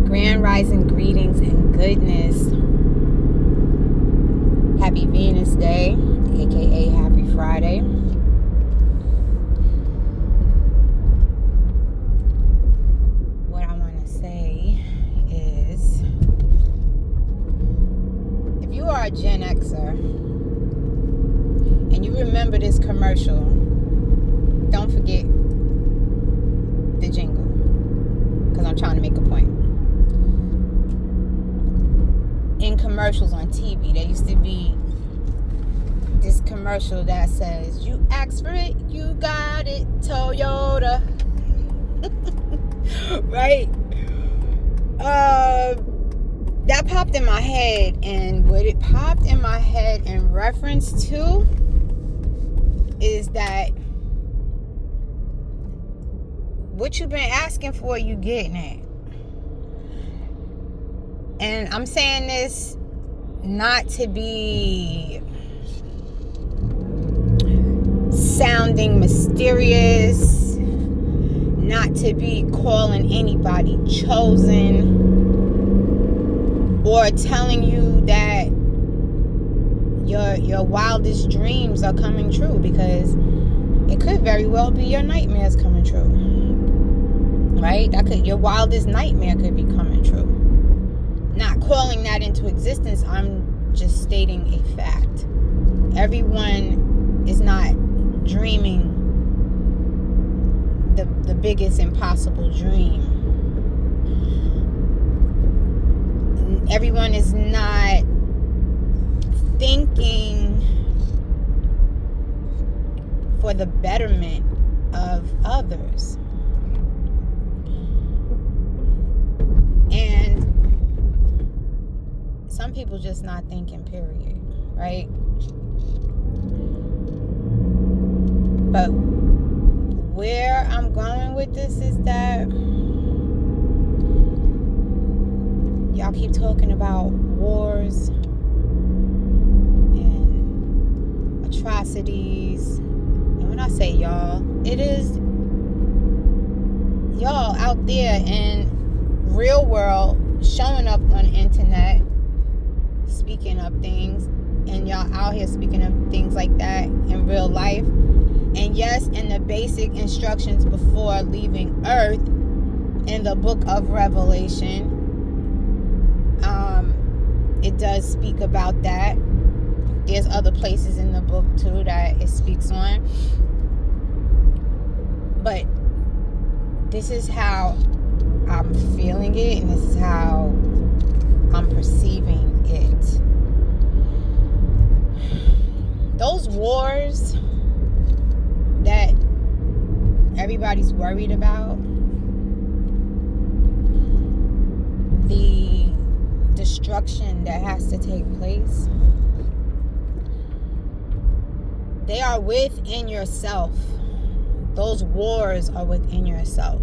Grand rising greetings and goodness. Happy Venus Day, aka Happy Friday. What I want to say is, if you are a Gen Xer and you remember this commercial, don't forget the jingle, because I'm trying to make a point. In commercials on TV, there used to be this commercial that says, "You asked for it, you got it, Toyota." Right? That popped in my head, and what it popped in my head in reference to is that what you've been asking for, you getting it. And I'm saying this not to be sounding mysterious, not to be calling anybody chosen, or telling you that your wildest dreams are coming true, because it could very well be your nightmares coming true. Right? Your wildest nightmare could be coming true. Not calling that into existence, I'm just stating a fact. Everyone is not dreaming the biggest impossible dream. Everyone is not thinking for the betterment of others. And some people just not thinking, period, right? But where I'm going with this is that y'all keep talking about wars and atrocities. And when I say y'all, it is y'all out there in real world showing up on the internet, speaking of things, and y'all out here speaking of things like that in real life. And yes, in the basic instructions before leaving Earth in the book of Revelation, it does speak about that. There's other places in the book too that it speaks on. But this is how I'm feeling it, and this is how I'm perceiving it. Those wars that everybody's worried about, the destruction that has to take place, they are within yourself. Those wars are within yourself.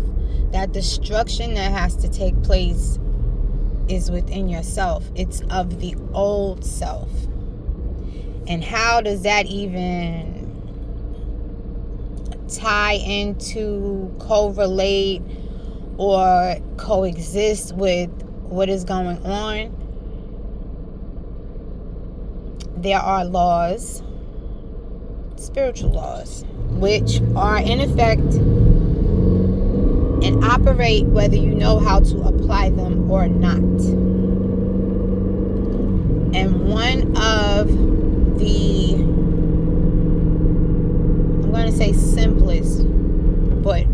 That destruction that has to take place is within yourself. It's of the old self. And how does that even tie into, correlate, or coexist with what is going on? There are laws, spiritual laws, which are in effect and operate whether you know how to apply them or not. And one of the, I'm going to say simplest, but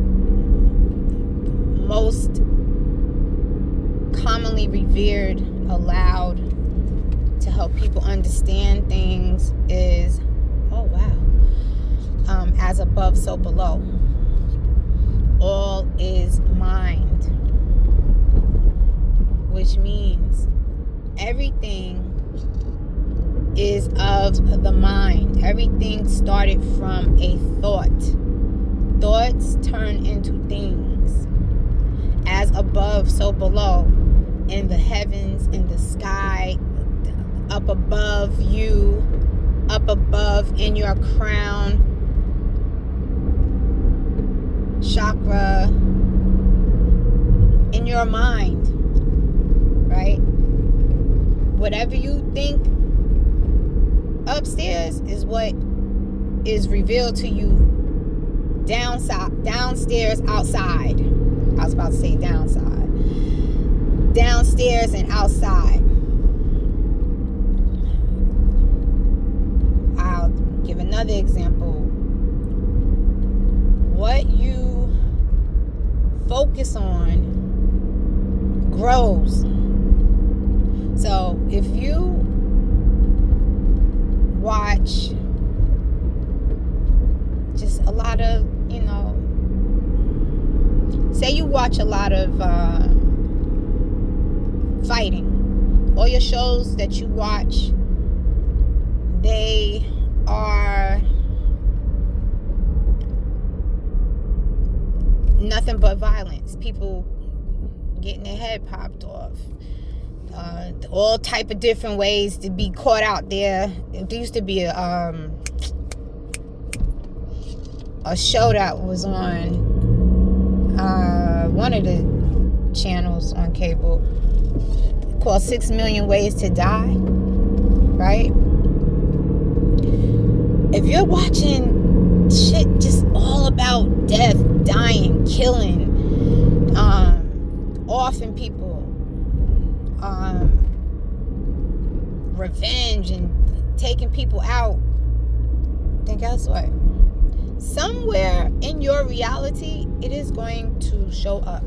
most commonly revered, allowed to help people understand things is, as above, so below. All is mind, which means everything is of the mind. Everything started from a thought. Thoughts turn into things. As above, so below. In the heavens, in the sky, up above you, up above in your crown chakra, in your mind. right? Whatever you think upstairs is what is revealed to you downstairs, outside. I was about to say downside. Downstairs and outside. I'll give another example. What you focus on grows. So if you watch just a lot of, say you watch a lot of fighting. All your shows that you watch, they are nothing but violence. People getting their head popped off. All type of different ways to be caught out there. There used to be a show that was on one of the channels on cable called 6 Million Ways to Die, right? If you're watching shit just all about death, dying, killing, offing people, revenge and taking people out, then guess what? Somewhere in your reality, it is going to show up.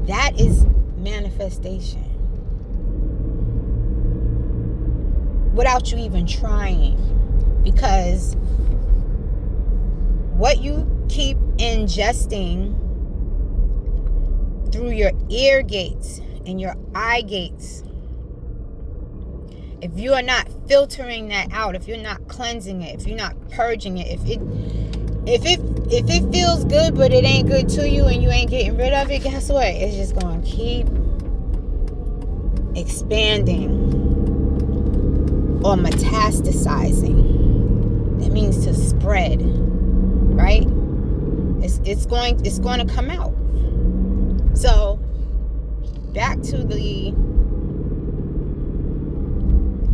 That is manifestation. Without you even trying. Because what you keep ingesting through your ear gates and your eye gates, if you are not filtering that out, if you're not cleansing it, if you're not purging it, if it feels good but it ain't good to you and you ain't getting rid of it, guess what? It's just going to keep expanding or metastasizing. That means to spread, right? It's going to come out. So back to the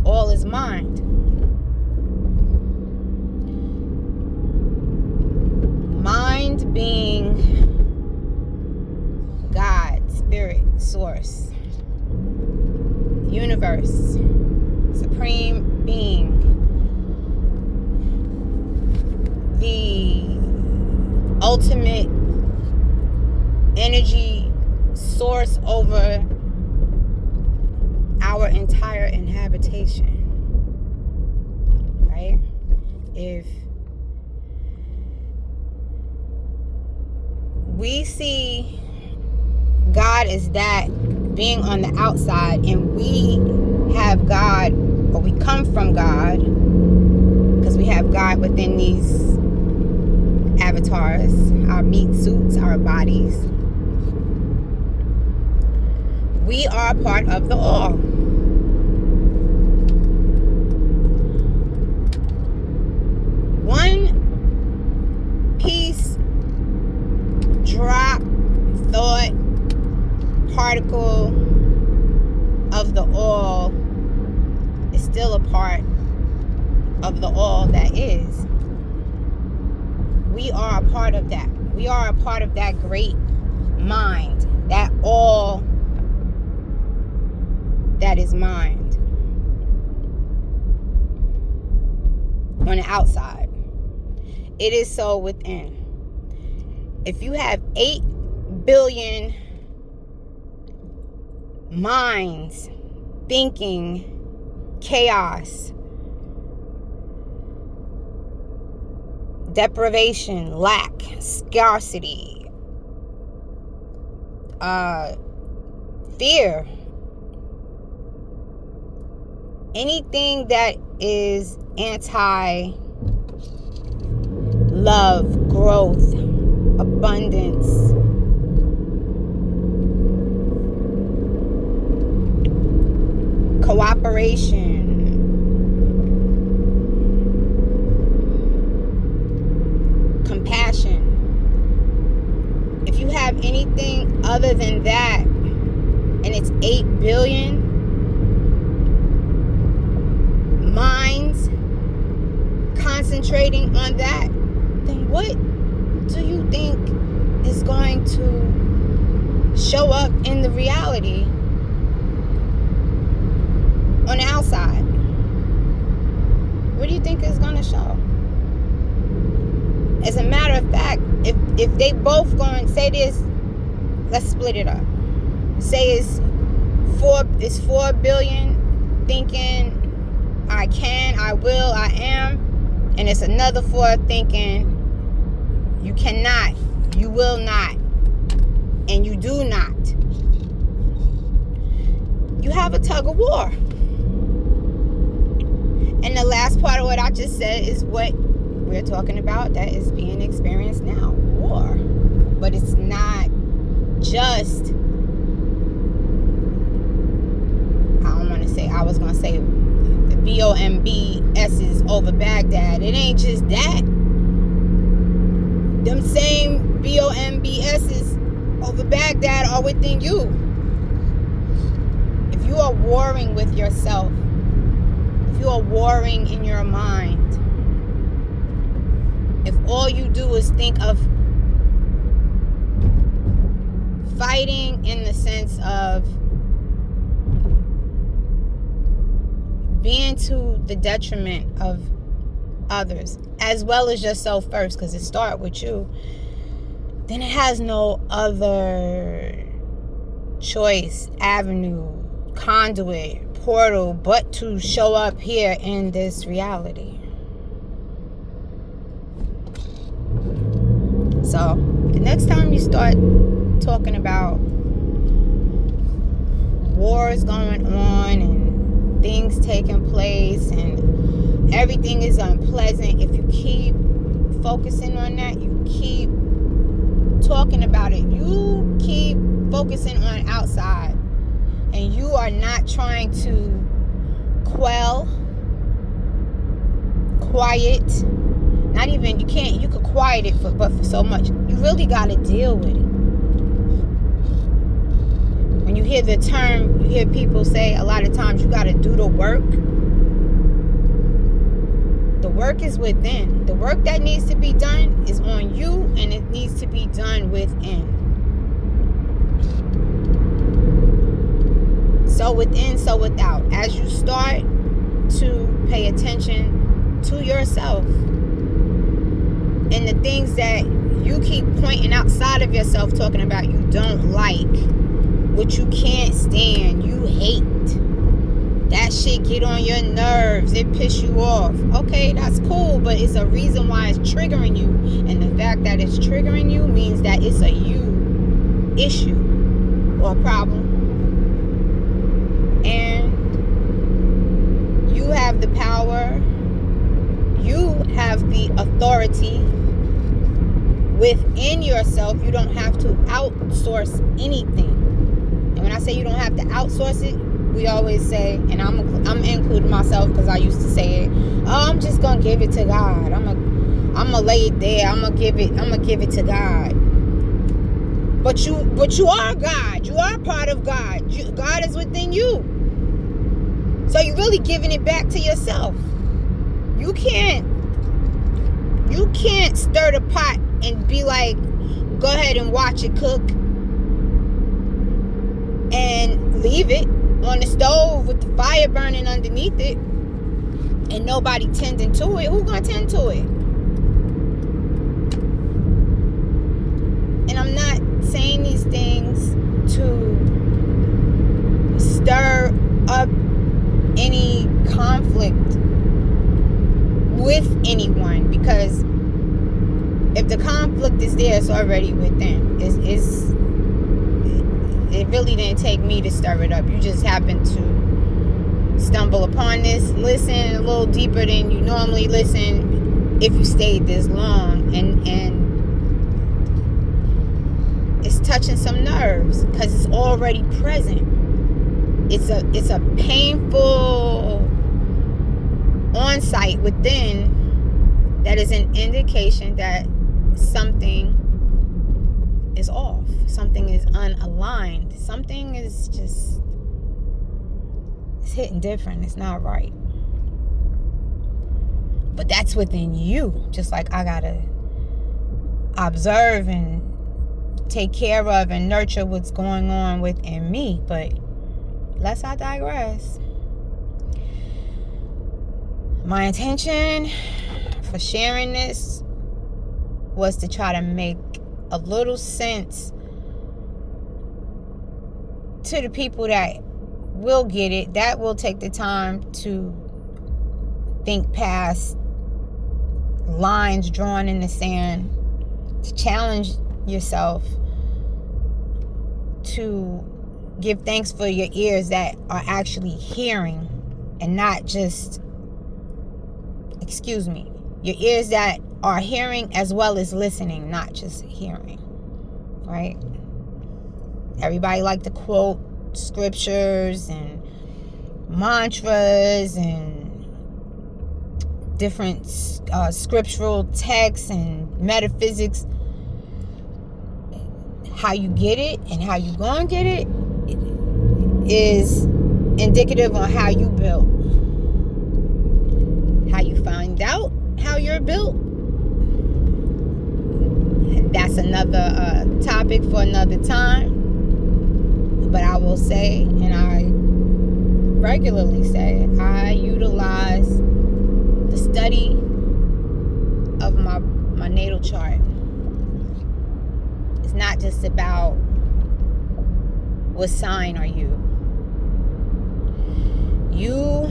all is mind. Mind being God, spirit, source, universe, supreme being, the ultimate energy source over our entire inhabitation, right? If we see God as that being on the outside, and we have God, or we come from God, because we have God within these avatars, our meat suits, our bodies, we are part of the all. One piece, drop, thought, particle of the all is still a part of the all that is. We are a part of that. We are a part of that great mind, that all that is mind on the outside. It is so within. If you have 8 billion minds thinking chaos, deprivation, lack, scarcity, fear, anything that is anti-love, growth, abundance, cooperation, compassion. If you have anything other than that, and it's 8 billion minds concentrating on that, then what do you think is going to show up in the reality on the outside? What do you think is going to show? As a matter of fact, if they both going, say this, let's split it up. Say it's 4 billion thinking I can, I will, I am, and it's another 4 thinking you cannot, you will not, and you do not. You have a tug of war. And the last part of what I just said is what we're talking about that is being experienced now. War. But it's not just, I was going to say the BOMBS's over Baghdad. It ain't just that. Them same BOMBS's over Baghdad are within you. If you are warring with yourself, if you are warring in your mind, if all you do is think of fighting in the sense of being to the detriment of others as well as yourself first, because it starts with you, then it has no other choice, avenue, conduit, portal but to show up here in this reality. So the next time you start talking about wars going on and things taking place and everything is unpleasant, if you keep focusing on that, you keep talking about it, you keep focusing on outside, and you are not trying to quiet, not even, you could quiet it but for so much. You really got to deal with it. When you hear the term, you hear people say a lot of times you got to do the work. The work is within. The work that needs to be done is on you, and it needs to be done within. So within, so without. As you start to pay attention to yourself and the things that you keep pointing outside of yourself, talking about you don't like, what you can't stand, you hate, that shit get on your nerves, it piss you off. Okay, that's cool, but it's a reason why it's triggering you, and the fact that it's triggering you means that it's a you issue or problem, and you have the power, you have the authority within yourself. You don't have to outsource anything. And when I say you don't have to outsource it, we always say, and I'm including myself because I used to say it, oh, I'm just gonna give it to God. I'm gonna lay it there. I'm gonna give it to God. But you are God. You are part of God. God is within you. So you're really giving it back to yourself. You can't stir the pot and be like, go ahead and watch it cook and leave it on the stove with the fire burning underneath it and nobody tending to it. Who's gonna tend to it? And I'm not saying these things to stir up any conflict with anyone, because if the conflict is there, it's already within. It really didn't take me to stir it up. You just happened to stumble upon this, listen a little deeper than you normally listen if you stayed this long, and it's touching some nerves because it's already present. It's a painful on-site within that is an indication that something is off. Something is unaligned. Something is just, it's hitting different. It's not right. But that's within you. Just like I gotta observe and take care of and nurture what's going on within me. But lest I digress. My intention for sharing this was to try to make a little sense to the people that will get it, that will take the time to think past lines drawn in the sand, to challenge yourself, to give thanks for your ears that are actually hearing and not just, your ears that are hearing as well as listening, not just hearing, right? Everybody like to quote scriptures and mantras and different scriptural texts and metaphysics. How you get it and how you gonna get it is indicative on how you built. How you find out how you're built, that's another topic for another time. But I will say, and I regularly say, I utilize the study of my natal chart. It's not just about what sign are you. You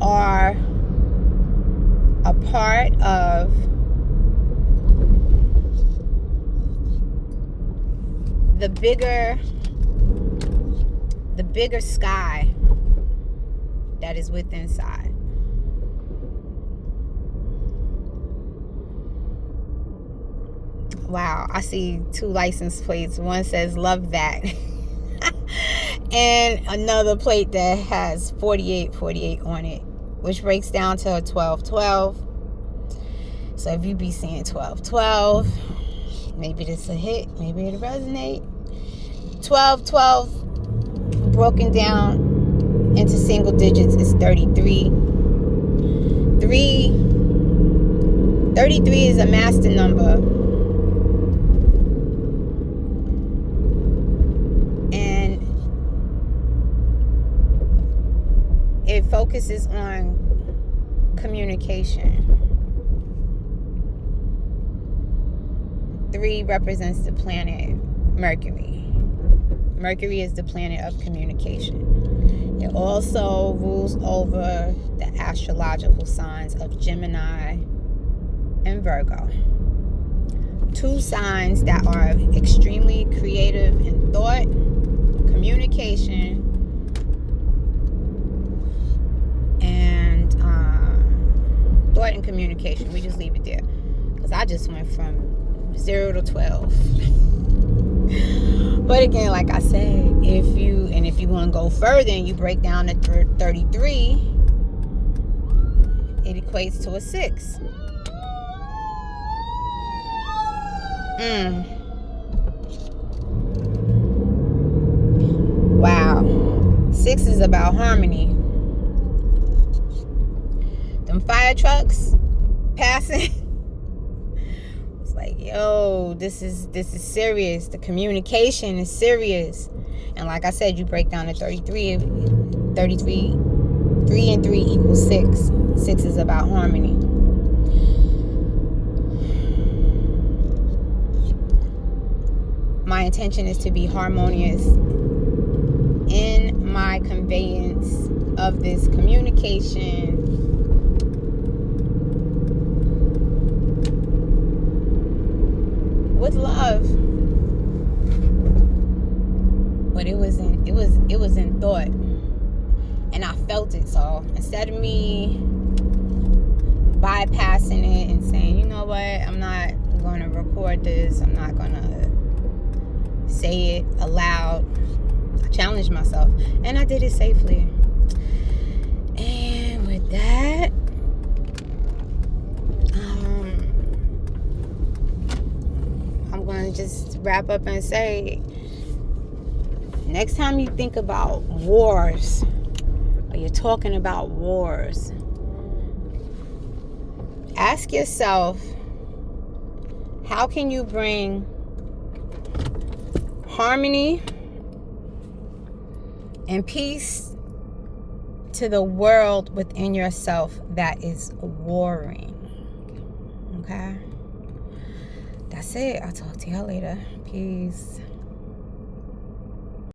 are a part of the bigger sky that is within inside. Wow, I see 2 license plates. One says love that. And another plate that has 4848 on it, which breaks down to 1212. So if you be seeing 1212, maybe this a hit, maybe it'll resonate. 1212 broken down into single digits is 33. 33 is a master number. And it focuses on communication. 3 represents the planet Mercury. Mercury is the planet of communication. It also rules over the astrological signs of Gemini and Virgo. 2 signs that are extremely creative in thought, communication, and thought and communication. We just leave it there because I just went from 0 to 12. But again, like I said, if you want to go further and you break down the 33, it equates to a 6. Wow. 6 is about harmony. Them fire trucks passing. Like, yo, this is serious. The communication is serious. And like I said, you break down to 33, 3 and 3 equals 6. 6 is about harmony. My intention is to be harmonious in my conveyance of this communication. With love, but it was in thought, and I felt it. So instead of me bypassing it and saying, you know what, I'm not going to record this, I'm not going to say it aloud, I challenged myself, and I did it safely. And with that, I'm going to just wrap up and say, next time you think about wars, or you're talking about wars, ask yourself, how can you bring harmony and peace to the world within yourself that is warring? Okay? That's it. I'll talk to y'all later. Peace.